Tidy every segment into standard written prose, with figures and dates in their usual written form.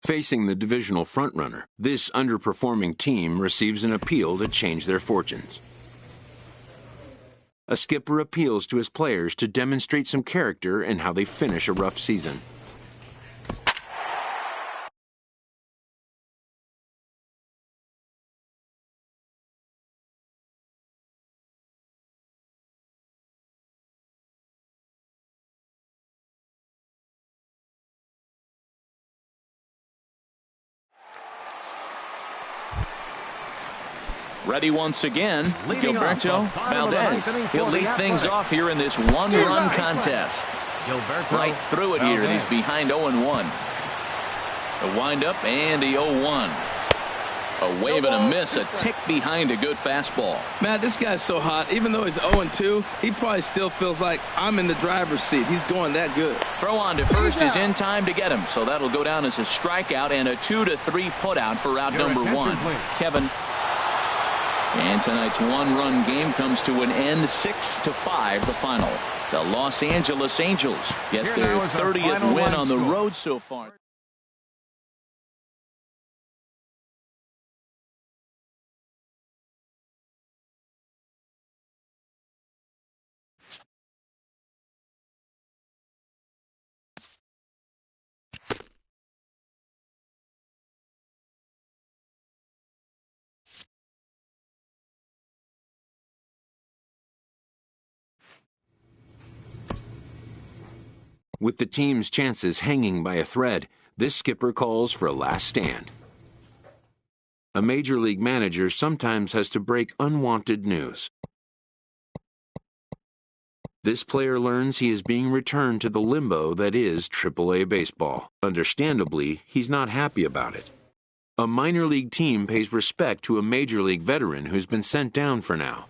Facing the divisional frontrunner, this underperforming team receives an appeal to change their fortunes. A skipper appeals to his players to demonstrate some character in how they finish a rough season. Ready once again, Gilberto Valdez. He'll lead things off here in this one-run contest. Right through it here, and he's behind 0-1. A wind-up and the 0-1. A wave and a miss, a tick behind a good fastball. Man, this guy's so hot. Even though he's 0-2, he probably still feels like I'm in the driver's seat. He's going that good. Throw on to first is in time to get him, so that'll go down as a strikeout and a 2-3 putout for out number 1. Kevin. And tonight's one-run game comes to an end, 6-5, the final. The Los Angeles Angels get their 30th win on the road so far. With the team's chances hanging by a thread, this skipper calls for a last stand. A major league manager sometimes has to break unwanted news. This player learns he is being returned to the limbo that is AAA baseball. Understandably, he's not happy about it. A minor league team pays respect to a major league veteran who's been sent down for now.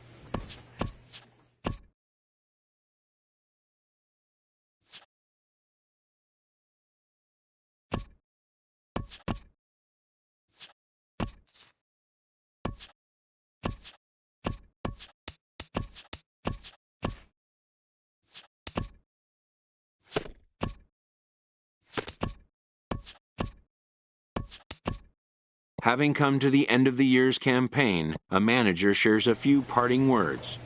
Having come to the end of the year's campaign, a manager shares a few parting words.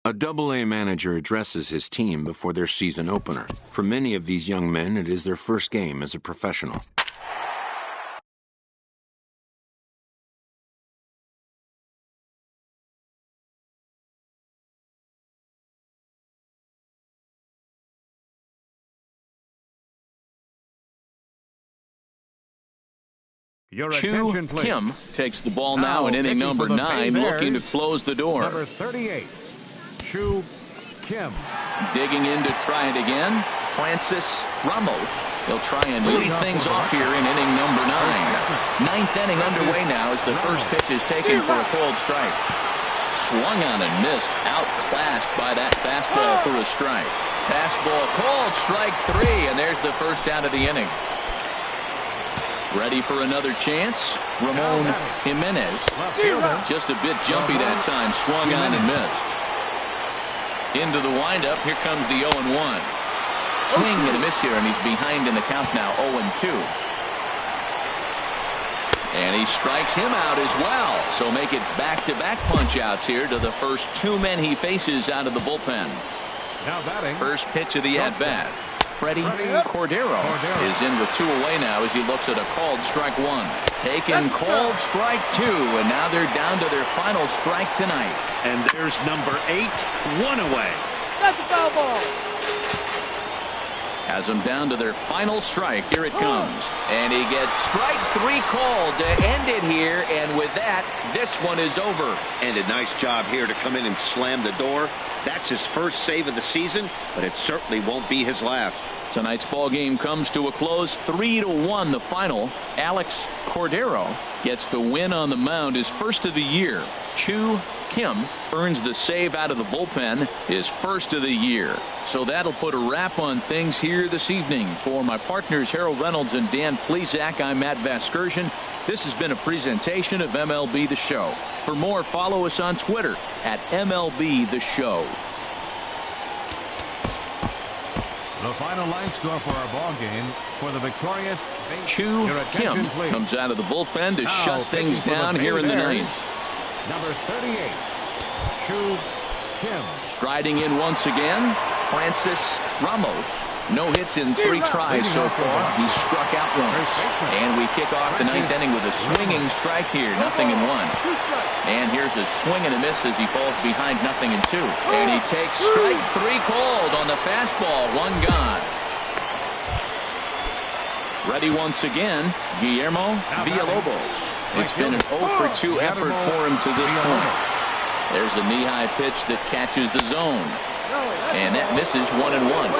A Double-A manager addresses his team before their season opener. For many of these young men, it is their first game as a professional. Chu Kim takes the ball now in inning number 9, looking to close the door. Number 38, Chu Kim. Digging in to try it again, Francis Ramos. He'll try and lead things off here in inning number 9. Ninth inning underway now as the first pitch is taken for a cold strike. Swung on and missed, outclassed by that fastball for a strike. Fastball called, strike 3, and there's the first out of the inning. Ready for another chance? Ramon Jimenez. Just a bit jumpy that time. Swung on and missed. Into the windup. Here comes the 0-1. Swing and a miss here, and he's behind in the count now, 0-2. And he strikes him out as well. So make it back-to-back punch-outs here to the first 2 men he faces out of the bullpen. Now batting. First pitch of the at-bat. Freddie Cordero is in with 2 away now as he looks at a called strike 1. Taken called strike 2, and now they're down to their final strike tonight. And there's number 8, 1 away. That's a foul ball. Has them down to their final strike. Here it comes. And he gets strike 3 called to end it here. And with that, this one is over. And a nice job here to come in and slam the door. That's his first save of the season, but it certainly won't be his last. Tonight's ball game comes to a close, 3-1 the final. Alex Cordero gets the win on the mound, his first of the year. Chu Kim earns the save out of the bullpen, his first of the year. So that'll put a wrap on things here this evening. For my partners Harold Reynolds and Dan Plesac, I'm Matt Vasgersian. This has been a presentation of MLB The Show. For more, follow us on Twitter at MLB The Show. The final line score for our ball game for the victorious Chu Kim comes out of the bullpen to shut things down here in the ninth. Number 38, Chu Kim. Striding in once again, Francis Ramos. No hits in 3 tries so far. He's struck out once. And we kick off the ninth inning with a swinging strike here, 0-1. And here's a swing and a miss as he falls behind 0-2. And he takes strike 3 called on the fastball, 1 gone. Ready once again, Guillermo Villalobos. It's been an 0-for-2 effort for him to this point. There's a knee-high pitch that catches the zone. And that misses 1-1.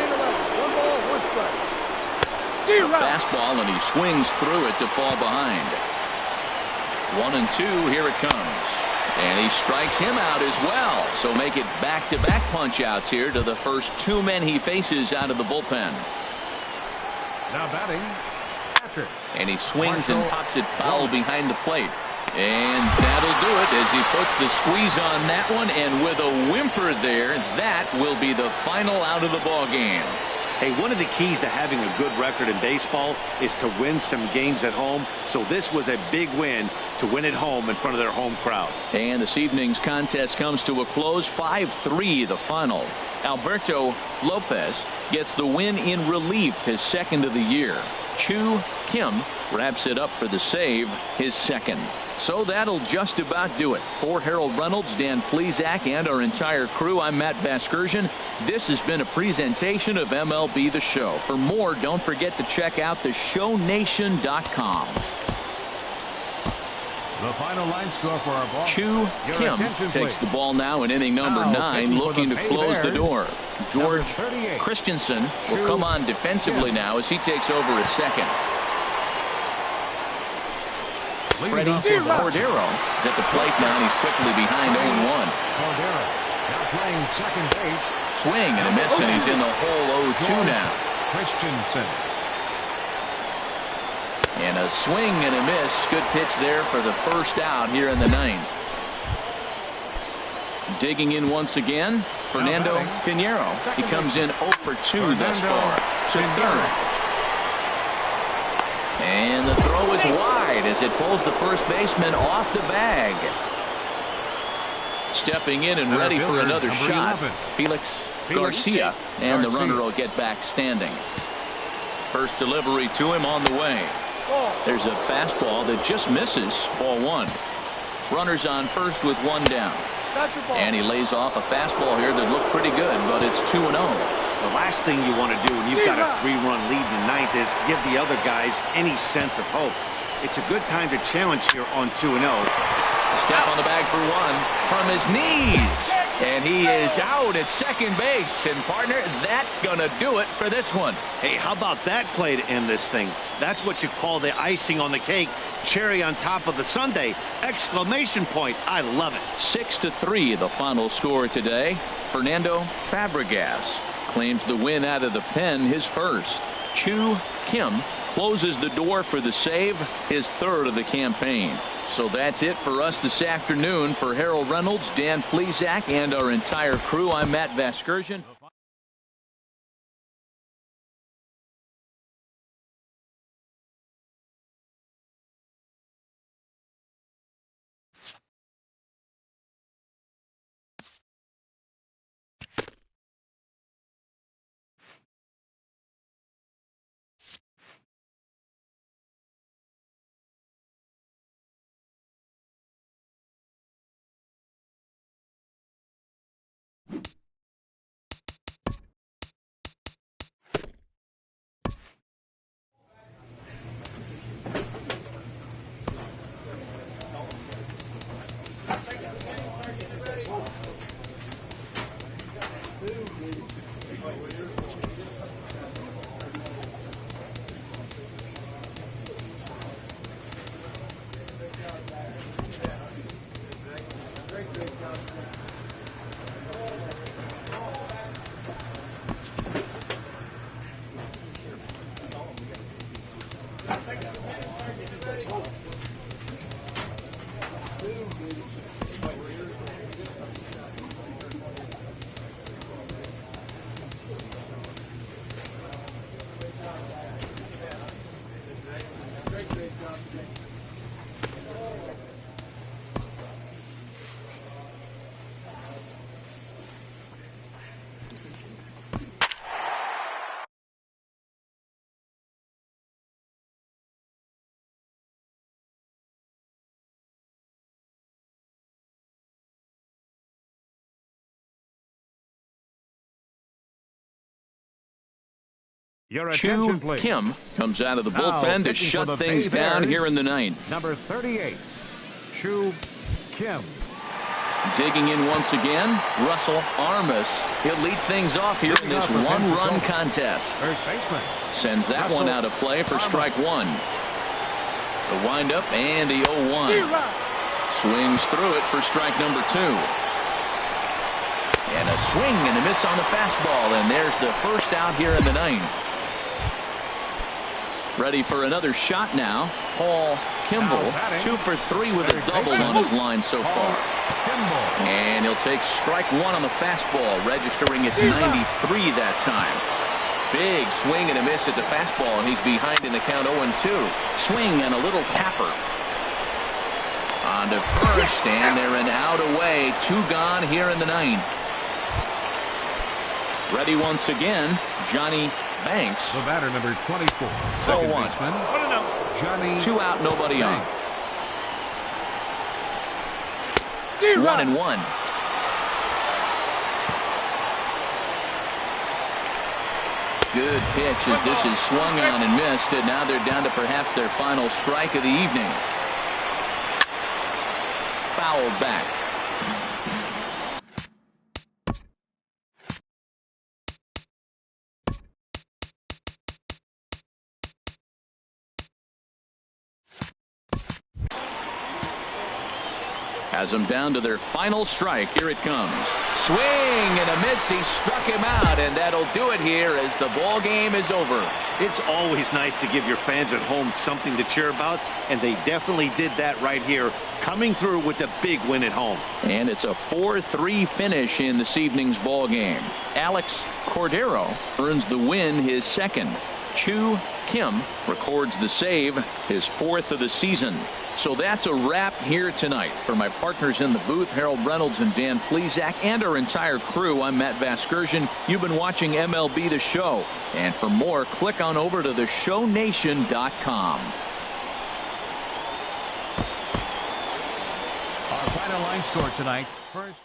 Fastball, and he swings through it to fall behind. 1-2, here it comes. And he strikes him out as well. So make it back-to-back punch-outs here to the first 2 men he faces out of the bullpen. Now batting, Patrick. And he swings and pops it foul behind the plate. And that'll do it as he puts the squeeze on that one. And with a whimper there, that will be the final out of the ball game. Hey, one of the keys to having a good record in baseball is to win some games at home. So this was a big win to win at home in front of their home crowd. And this evening's contest comes to a close, 5-3 the final. Alberto Lopez gets the win in relief, his second of the year. Chu Kim wraps it up for the save, his second. So that'll just about do it. For Harold Reynolds, Dan Plesac, and our entire crew, I'm Matt Vasgersian. This has been a presentation of MLB The Show. For more, don't forget to check out theshownation.com. The final line score for our ball. Chu Kim takes the ball now in inning number 9, looking to close the door. George Christensen will come on defensively now as he takes over at second. Freddie Cordero is at the plate now, and he's quickly behind 0-1. Cordero now playing second base. Swing and a miss, and he's in the hole 0-2 now. Christensen. And a swing and a miss. Good pitch there for the first out here in the ninth. Digging in once again, Fernando Pinheiro. He comes in 0-for-2 thus far to third. And the throw is wide as it pulls the first baseman off the bag. Stepping in and ready for another shot, Felix Garcia, and the runner will get back standing. First delivery to him on the way. There's a fastball that just misses, ball 1. Runners on first with 1 down. And he lays off a fastball here that looked pretty good, but it's 2-0. The last thing you want to do when you've got a 3-run lead in the ninth is give the other guys any sense of hope. It's a good time to challenge here on 2-0. Step on the bag for 1 from his knees. And he is out at second base. And, partner, that's going to do it for this one. Hey, how about that play to end this thing? That's what you call the icing on the cake. Cherry on top of the sundae. Exclamation point. I love it. 6-3 the final score today. Fernando Fabregas claims the win out of the pen, his first. Chu Kim closes the door for the save, his third of the campaign. So that's it for us this afternoon. For Harold Reynolds, Dan Plesac, and our entire crew, I'm Matt Vasgersian. Your Chu attention, please. Kim comes out of the Now, bullpen to pitching for the shut things Bay down Bears, here in the ninth. Number 38, Chu Kim. Digging in once again, Russell Armas. He'll lead things off here in this one-run contest. First baseman. Sends that one out of play for strike one. The windup and the 0-1. Swings through it for strike number two. And a swing and a miss on the fastball, and there's the first out here in the ninth. Ready for another shot now. Paul Kimball, 2 for 3 with a double on his line so far. And he'll take strike one on the fastball, registering at 93 that time. Big swing and a miss at the fastball, and he's behind in the count 0-2. Swing and a little tapper. On to first, and they're an out away. 2 gone here in the ninth. Ready once again, Johnny Banks. The batter, number 24. 0-1. Johnny 2 out, nobody on. Banks. 1-1. Good pitch as this is swung on and missed, and now they're down to perhaps their final strike of the evening. Fouled back. Has them down to their final strike. Here it comes. Swing and a miss. He struck him out, and that'll do it here as the ball game is over. It's always nice to give your fans at home something to cheer about, and they definitely did that right here, coming through with a big win at home. And it's a 4-3 finish in this evening's ball game. Alex Cordero earns the win, his second. Chu Kim records the save, his 4th of the season. So that's a wrap here tonight. For my partners in the booth, Harold Reynolds and Dan Plesac, and our entire crew, I'm Matt Vasgersian. You've been watching MLB The Show. And for more, click on over to theshownation.com. Our final line score tonight. First.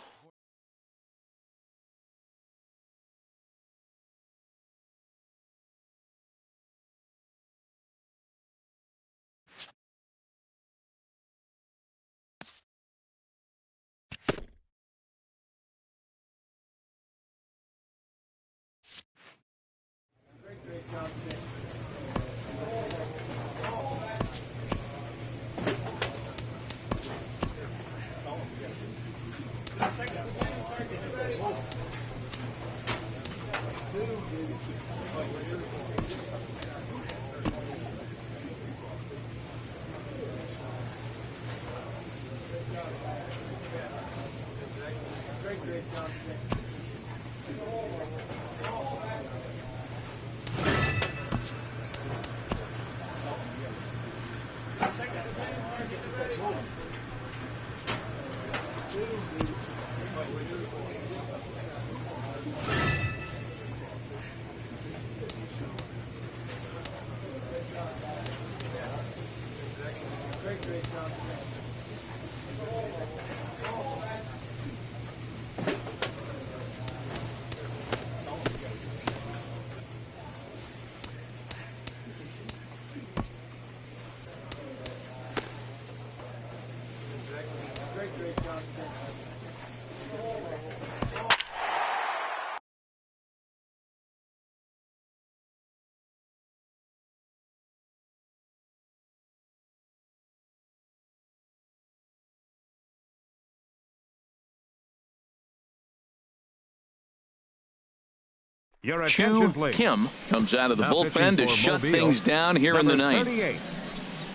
Your Chu attention, please. Kim comes out of the Now bullpen to pitching for shut Mobile, things down here in the number ninth. 38,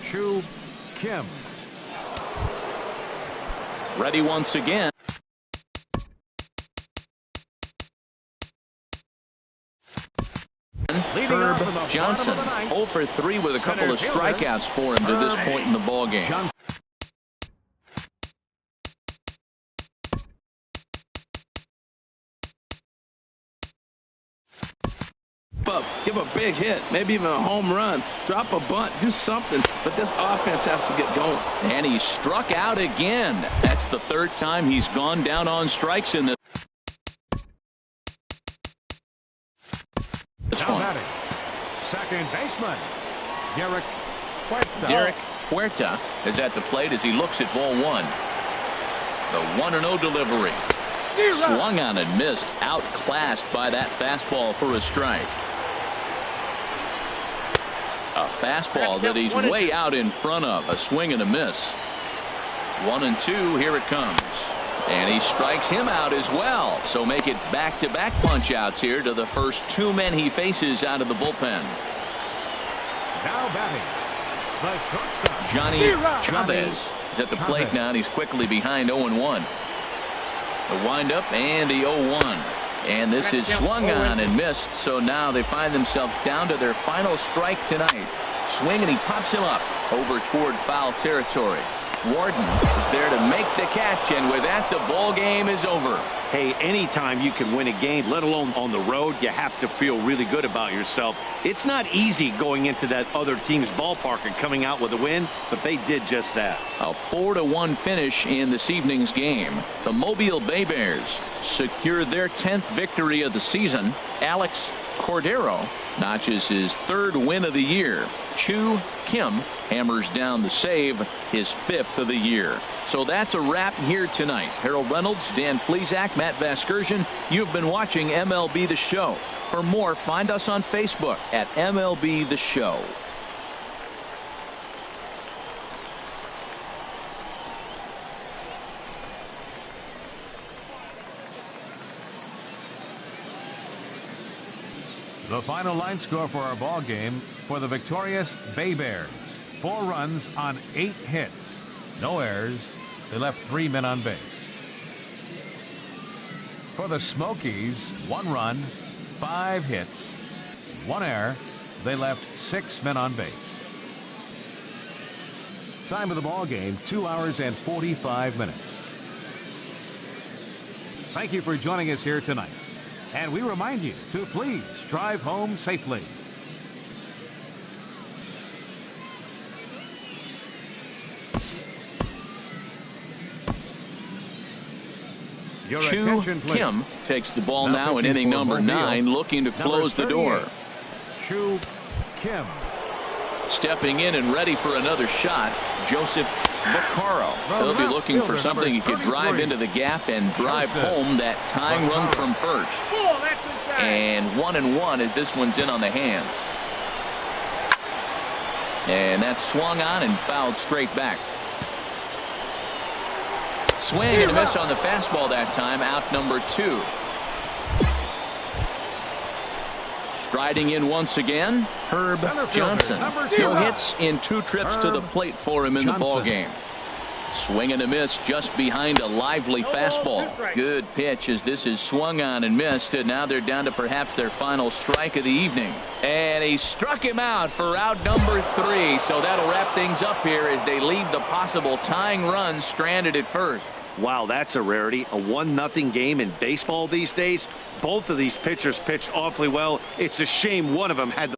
Chu Kim. Ready once again. Herb Johnson, 0 for 3 with a couple of strikeouts for him to this point in the ballgame. Up, give a big hit, maybe even a home run, drop a bunt, do something, but this offense has to get going. And he struck out again. That's the third time he's gone down on strikes in this one. Second baseman, Derek Huerta. Derek Huerta is at the plate as he looks at ball one. The 1-0 delivery. Swung on and missed, outclassed by that fastball for a strike. A fastball that he's way out in front of. A swing and a miss. 1-2, here it comes. And he strikes him out as well. So make it back-to-back punch-outs here to the first two men he faces out of the bullpen. Now batting, the shortstop, Johnny Chavez is at the plate now, and he's quickly behind 0-1. The windup and the 0-1. And this is swung on and missed. So now they find themselves down to their final strike tonight. Swing, and he pops him up over toward foul territory. Warden is there to make the catch, and with that, the ball game is over. Hey, anytime you can win a game, let alone on the road, you have to feel really good about yourself. It's not easy going into that other team's ballpark and coming out with a win, but they did just that. A 4-1 finish in this evening's game. The Mobile Bay Bears secured their 10th victory of the season. Alex Cordero notches his third win of the year. Chu Kim hammers down the save, his 5th of the year. So that's a wrap here tonight. Harold Reynolds, Dan Plesac, Matt Vasgersian. You've been watching MLB The Show. For more, find us on Facebook at MLB The Show. The final line score for our ball game for the victorious Bay Bears. 4 runs on 8 hits. No errors. They left 3 men on base. For the Smokies, 1 run, 5 hits, 1 error. They left 6 men on base. Time of the ball game, 2 hours and 45 minutes. Thank you for joining us here tonight. And we remind you to please drive home safely. Chu Kim takes the ball now in inning number 9, looking to close the door. Chu Kim. Stepping in and ready for another shot, Joseph Vaccaro. He'll be looking for something he could drive into the gap and drive home that tying run from first. And 1-1 as this one's in on the hands. And that's swung on and fouled straight back. Swing and a miss on the fastball that time, out number 2. Striding in once again, Herb Johnson. No hits in 2 trips to the plate for him in the ball game. Swing and a miss just behind a lively fastball. Good pitch as this is swung on and missed, and now they're down to perhaps their final strike of the evening. And he struck him out for out number 3, so that'll wrap things up here as they leave the possible tying run stranded at first. Wow, that's a rarity. A 1-0 game in baseball these days. Both of these pitchers pitched awfully well. It's a shame one of them had